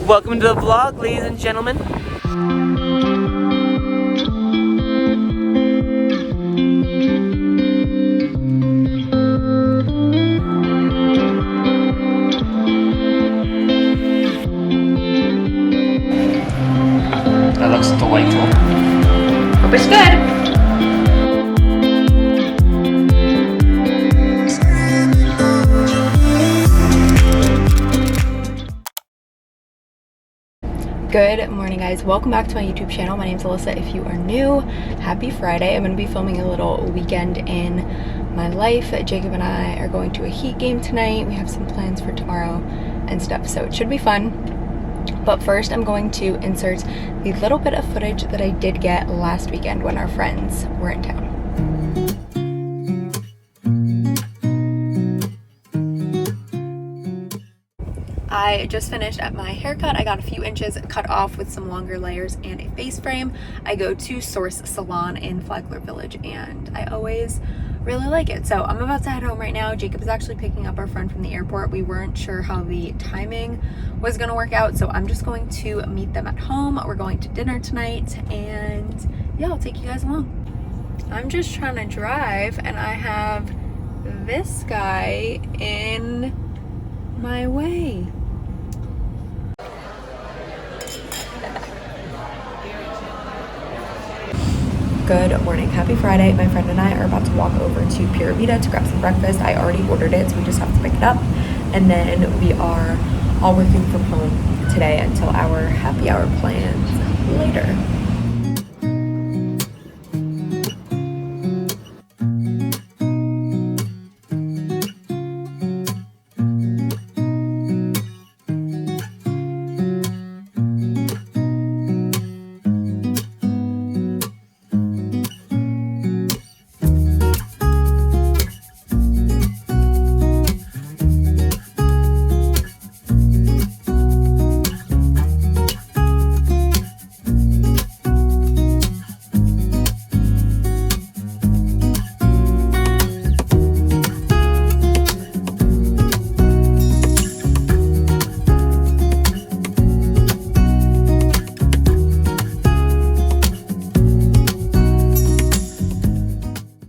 Welcome to the vlog, ladies and gentlemen. That looks delightful. Hope it's good. Good morning, guys. Welcome back to my YouTube channel. My name's Alyssa. If you are new, happy Friday. I'm going to be filming a little weekend in my life. Jacob and I are going to a Heat game tonight. We have some plans for tomorrow and stuff, so it should be fun. But first, I'm going to insert the little bit of footage that I did get last weekend when our friends were in town. I just finished at my haircut. I got a few inches cut off with some longer layers and a face frame. I go to Source Salon in Flagler Village and I always really like it. So I'm about to head home right now. Jacob is actually picking up our friend from the airport. We weren't sure how the timing was going to work out, so I'm just going to meet them at home. We're going to dinner tonight and yeah, I'll take you guys along. I'm just trying to drive and I have this guy in my way. Good morning, happy Friday. My friend and I are about to walk over to Pura Vida to grab some breakfast. I already ordered it, so we just have to pick it up. And then we are all working from home today until our happy hour plans later.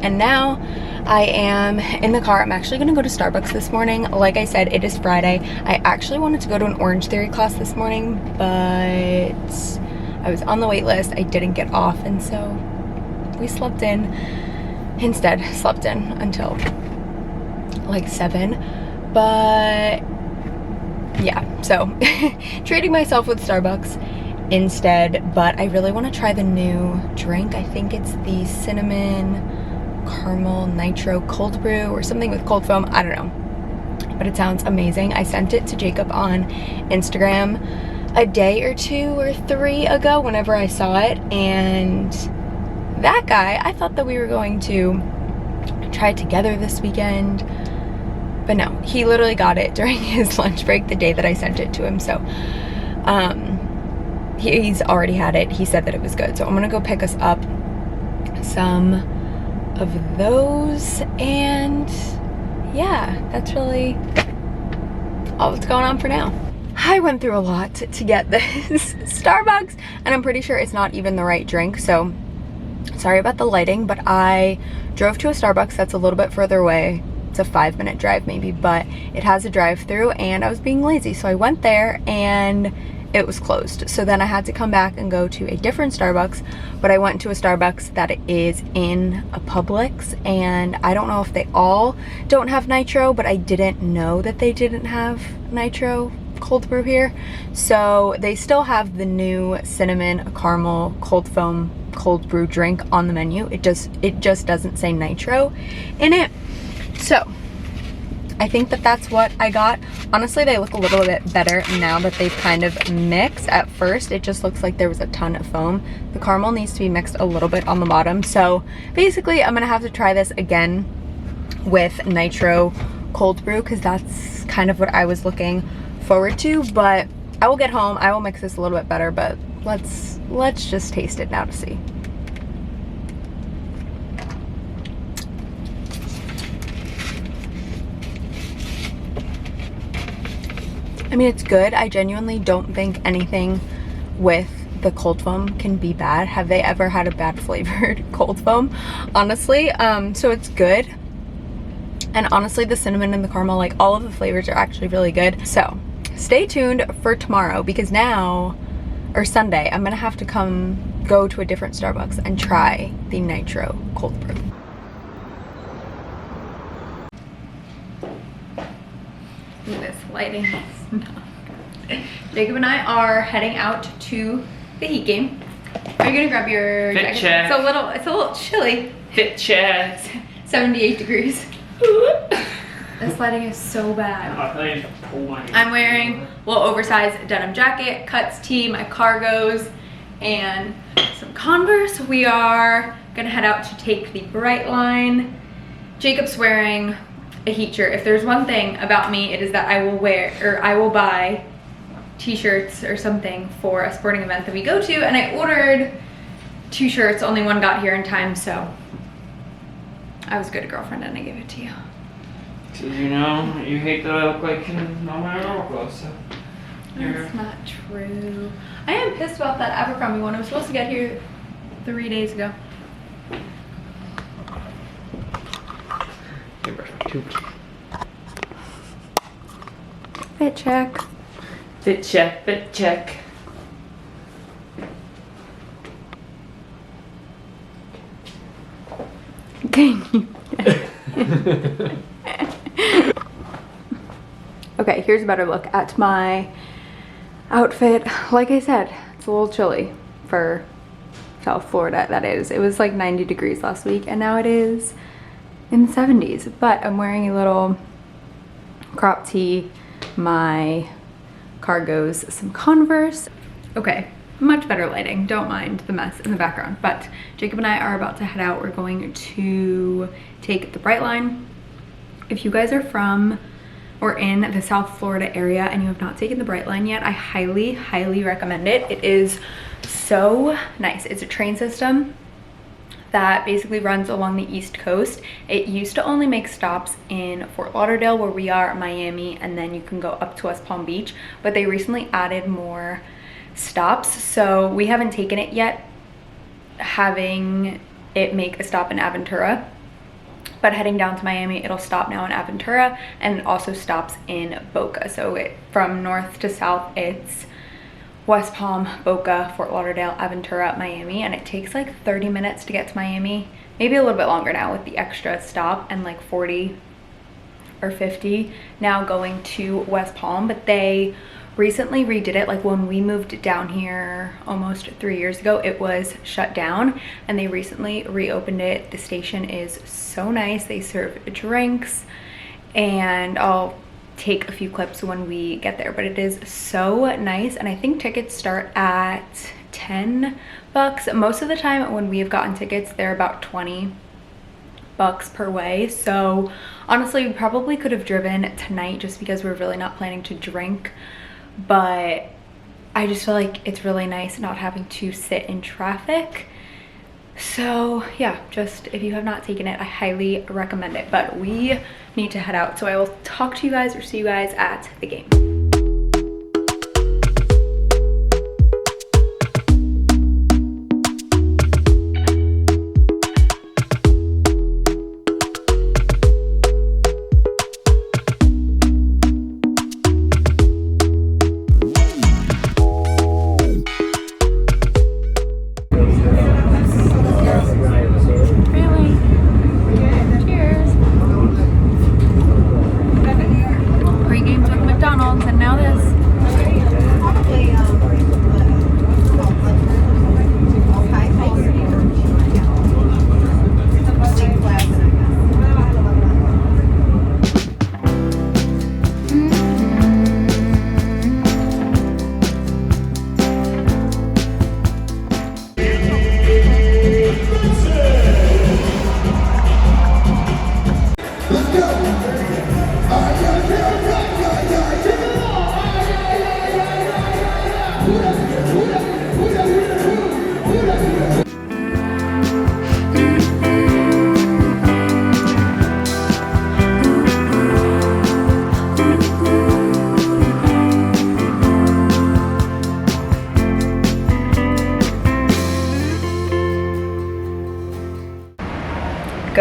And now I am in the car. I'm actually gonna go to Starbucks this morning. Like I said, it is Friday. I actually wanted to go to an Orange Theory class this morning, but I was on the wait list. I didn't get off, and so we slept in until like 7. But yeah, so treating myself with Starbucks instead, but I really want to try the new drink. I think it's the cinnamon caramel nitro cold brew or something with cold foam. I don't know, but it sounds amazing. I sent it to Jacob on Instagram a day or 2 or 3 ago whenever I saw it, and that guy, I thought that we were going to try it together this weekend, but no, he literally got it during his lunch break the day that I sent it to him. So he's already had it. He said that it was good, so I'm gonna go pick us up some of those, and yeah, that's really all that's going on for now. I went through a lot to get this Starbucks, and I'm pretty sure it's not even the right drink, so sorry about the lighting, but I drove to a Starbucks that's a little bit further away. It's a 5-minute drive maybe, but it has a drive-through, and I was being lazy, so I went there and it was closed. So then I had to come back and go to a different Starbucks, but I went to a Starbucks that is in a Publix, and I don't know if they all don't have nitro, but I didn't know that they didn't have nitro cold brew here. So they still have the new cinnamon caramel cold foam cold brew drink on the menu. It just doesn't say nitro in it. So I think that that's what I got. Honestly, they look a little bit better now that they've kind of mixed. At first, it just looks like there was a ton of foam. The caramel needs to be mixed a little bit on the bottom. So basically, I'm gonna have to try this again with nitro cold brew, because that's kind of what I was looking forward to. But I will get home, I will mix this a little bit better, but let's just taste it now to see. I mean, it's good. I genuinely don't think anything with the cold foam can be bad. Have they ever had a bad flavored cold foam? Honestly, so it's good. And honestly, the cinnamon and the caramel, like all of the flavors are actually really good. So stay tuned for tomorrow, because now, or Sunday, I'm gonna have to go to a different Starbucks and try the nitro cold brew. Ooh, this lighting is not good. Jacob and I are heading out to the Heat game. Are you gonna grab your Fit check. It's a little chilly. Fit check. 78 degrees. This lighting is so bad. I'm wearing a little oversized denim jacket, cuts tee, my cargos, and some Converse. We are gonna head out to take the Bright Line. Jacob's wearing a Heat shirt. If there's one thing about me, it is that I will buy t-shirts or something for a sporting event that we go to, and I ordered 2 shirts, only one got here in time, so I was a good girlfriend and I gave it to you. So you know, you hate that I look like all my normal clothes, so. That's not true. I am pissed about that Abercrombie one. I was supposed to get here 3 days ago. Fit check. Fit check, fit check. Can you? Okay, here's a better look at my outfit. Like I said, it's a little chilly for South Florida, that is. It was like 90 degrees last week, and now it is in the 70s. But I'm wearing a little crop tee, my cargos, some Converse. Okay, much better lighting. Don't mind the mess in the background. But Jacob and I are about to head out. We're going to take the Bright Line. If you guys are from or in the South Florida area and you have not taken the Bright Line yet, I highly, highly recommend it. It is so nice. It's a train system that basically runs along the East Coast. It used to only make stops in Fort Lauderdale, where we are, Miami, and then you can go up to West Palm Beach, but they recently added more stops, so we haven't taken it yet, having it make a stop in Aventura. But heading down to Miami, it'll stop now in Aventura, and it also stops in Boca. So from north to south, it's West Palm, Boca, Fort Lauderdale, Aventura, Miami, and it takes like 30 minutes to get to Miami. Maybe a little bit longer now with the extra stop, and like 40 or 50 now going to West Palm. But they recently redid it. Like when we moved down here almost 3 years ago, it was shut down, and they recently reopened it. The station is so nice. They serve drinks, and I'll take a few clips when we get there, but it is so nice. And I think tickets start at $10. Most of the time when we have gotten tickets, they're about $20 per way. So honestly, we probably could have driven tonight just because we're really not planning to drink, but I just feel like it's really nice not having to sit in traffic. So yeah, just if you have not taken it, I highly recommend it. But we need to head out, so I will talk to you guys or see you guys at the game.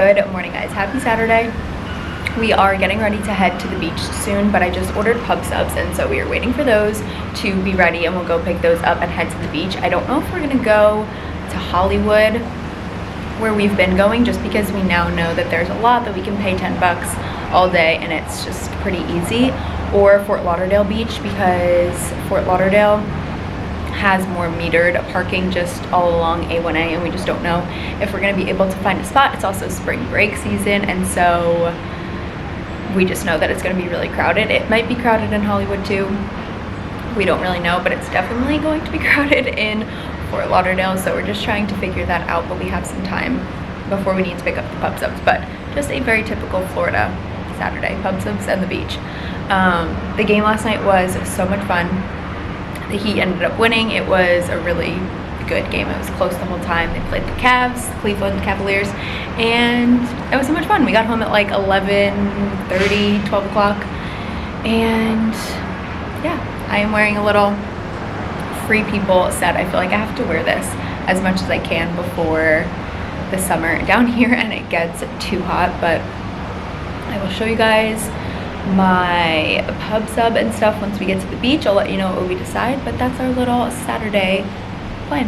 Good morning, guys. Happy Saturday. We are getting ready to head to the beach soon, but I just ordered pub subs, and so we are waiting for those to be ready, and we'll go pick those up and head to the beach. I don't know if we're gonna go to Hollywood, where we've been going, just because we now know that there's a lot that we can pay 10 bucks all day, and it's just pretty easy, or Fort Lauderdale Beach, because Fort Lauderdale has more metered parking just all along A1A, and we just don't know if we're gonna be able to find a spot. It's also spring break season, and so we just know that it's gonna be really crowded. It might be crowded in Hollywood too. We don't really know, but it's definitely going to be crowded in Fort Lauderdale, so we're just trying to figure that out, but we have some time before we need to pick up the pub subs. But just a very typical Florida Saturday, pub subs and the beach. The game last night was so much fun. The Heat ended up winning. It was a really good game. It was close the whole time. They played the Cavs, Cleveland Cavaliers, and it was so much fun. We got home at like 11:30, 12 o'clock, and yeah, I am wearing a little Free People set. I feel like I have to wear this as much as I can before the summer down here and it gets too hot, but I will show you guys my pub sub and stuff once we get to the beach. I'll let you know what we decide, but that's our little Saturday plan.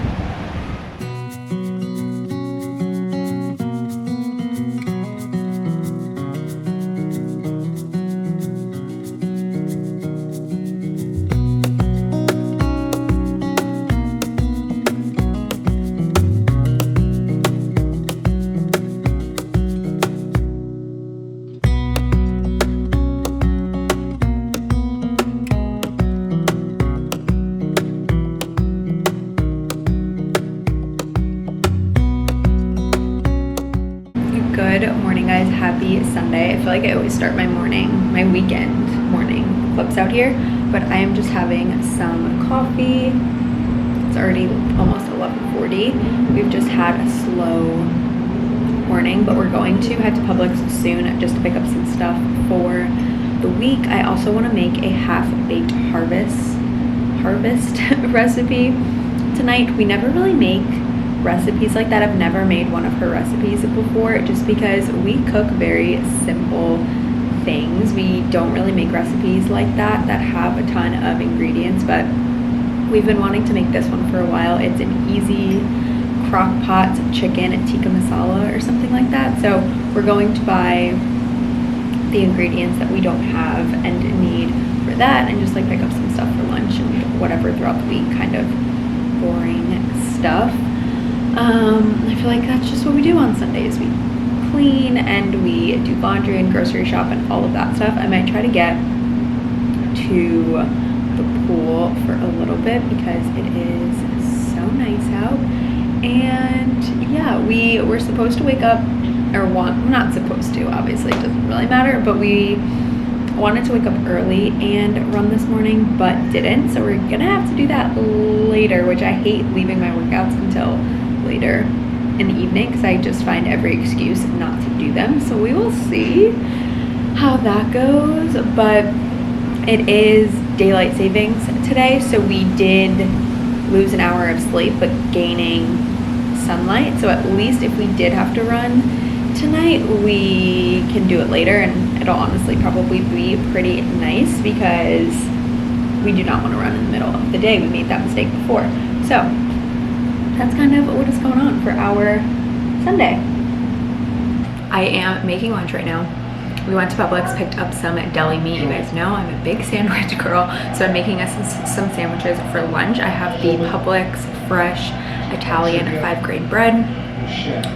Good morning, guys. Happy Sunday. I feel like I always start my weekend morning clips out here, but I am just having some coffee. It's already almost 11:40. We've just had a slow morning, but we're going to head to Publix soon just to pick up some stuff for the week. I also want to make a half-baked harvest recipe tonight. We never really make recipes like that. I've never made one of her recipes before, just because we cook very simple things. We don't really make recipes like that have a ton of ingredients, but we've been wanting to make this one for a while. It's an easy crock pot chicken tikka masala or something like that. So we're going to buy the ingredients that we don't have and need for that, and just like pick up some stuff for lunch and whatever throughout the week, kind of boring stuff. I feel like that's just what we do on Sundays. We clean and we do laundry and grocery shop and all of that stuff. I might try to get to the pool for a little bit because it is so nice out. And yeah, we were supposed to wake up, or not supposed to, obviously it doesn't really matter, but we wanted to wake up early and run this morning, but didn't. So we're gonna have to do that later, which I hate leaving my workouts until later in the evening because I just find every excuse not to do them. So we will see how that goes, but it is daylight savings today, so we did lose an hour of sleep but gaining sunlight, so at least if we did have to run tonight, we can do it later, and it'll honestly probably be pretty nice because we do not want to run in the middle of the day. We made that mistake before. So that's kind of what is going on for our Sunday. I am making lunch right now. We went to Publix, picked up some deli meat. You guys know I'm a big sandwich girl, so I'm making us some sandwiches for lunch. I have the Publix fresh Italian 5-grain bread,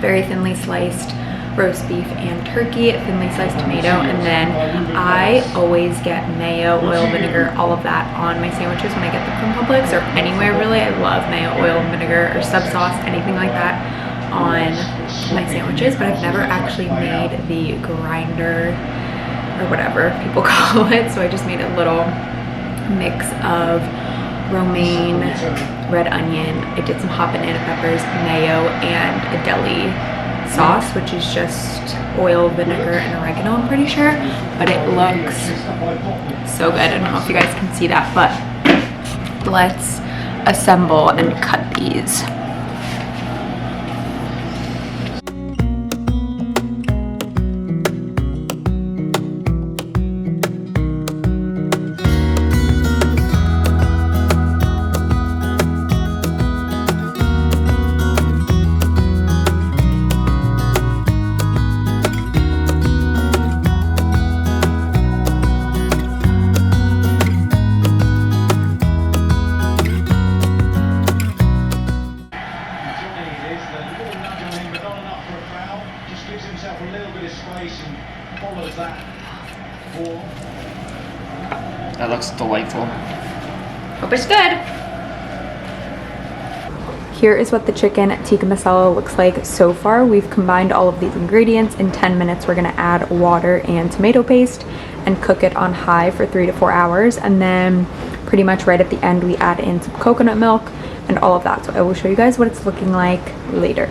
very thinly sliced roast beef and turkey, thinly sliced tomato, and then I always get mayo, oil, vinegar, all of that on my sandwiches when I get them from Publix or anywhere really. I love mayo, oil, vinegar, or sub sauce, anything like that on my sandwiches, but I've never actually made the grinder or whatever people call it, so I just made a little mix of romaine, red onion, I did some hot banana peppers, mayo, and a deli sauce, which is just oil, vinegar, and oregano, I'm pretty sure, but it looks so good. I don't know if you guys can see that, but let's assemble and cut these. for. Hope it's good. Here is what the chicken tikka masala looks like so far. We've combined all of these ingredients. In 10 minutes, we're gonna add water and tomato paste and cook it on high for 3 to 4 hours. And then pretty much right at the end, we add in some coconut milk and all of that. So I will show you guys what it's looking like later.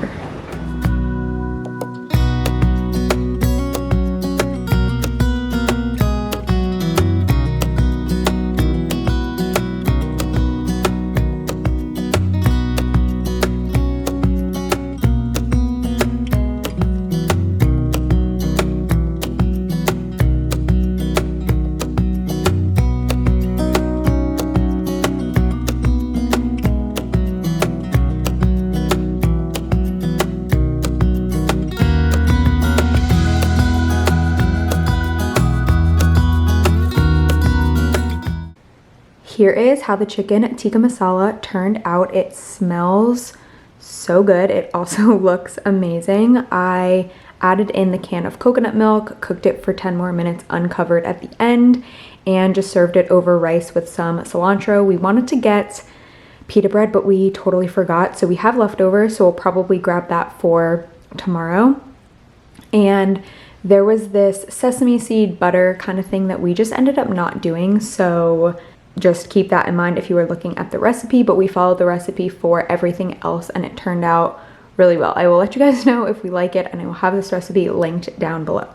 Here is how the chicken tikka masala turned out. It smells so good. It also looks amazing. I added in the can of coconut milk, cooked it for 10 more minutes uncovered at the end, and just served it over rice with some cilantro. We wanted to get pita bread, but we totally forgot. So we have leftovers, so we'll probably grab that for tomorrow. And there was this sesame seed butter kind of thing that we just ended up not doing. So just keep that in mind if you were looking at the recipe, but we followed the recipe for everything else and it turned out really well. I will let you guys know if we like it, and I will have this recipe linked down below.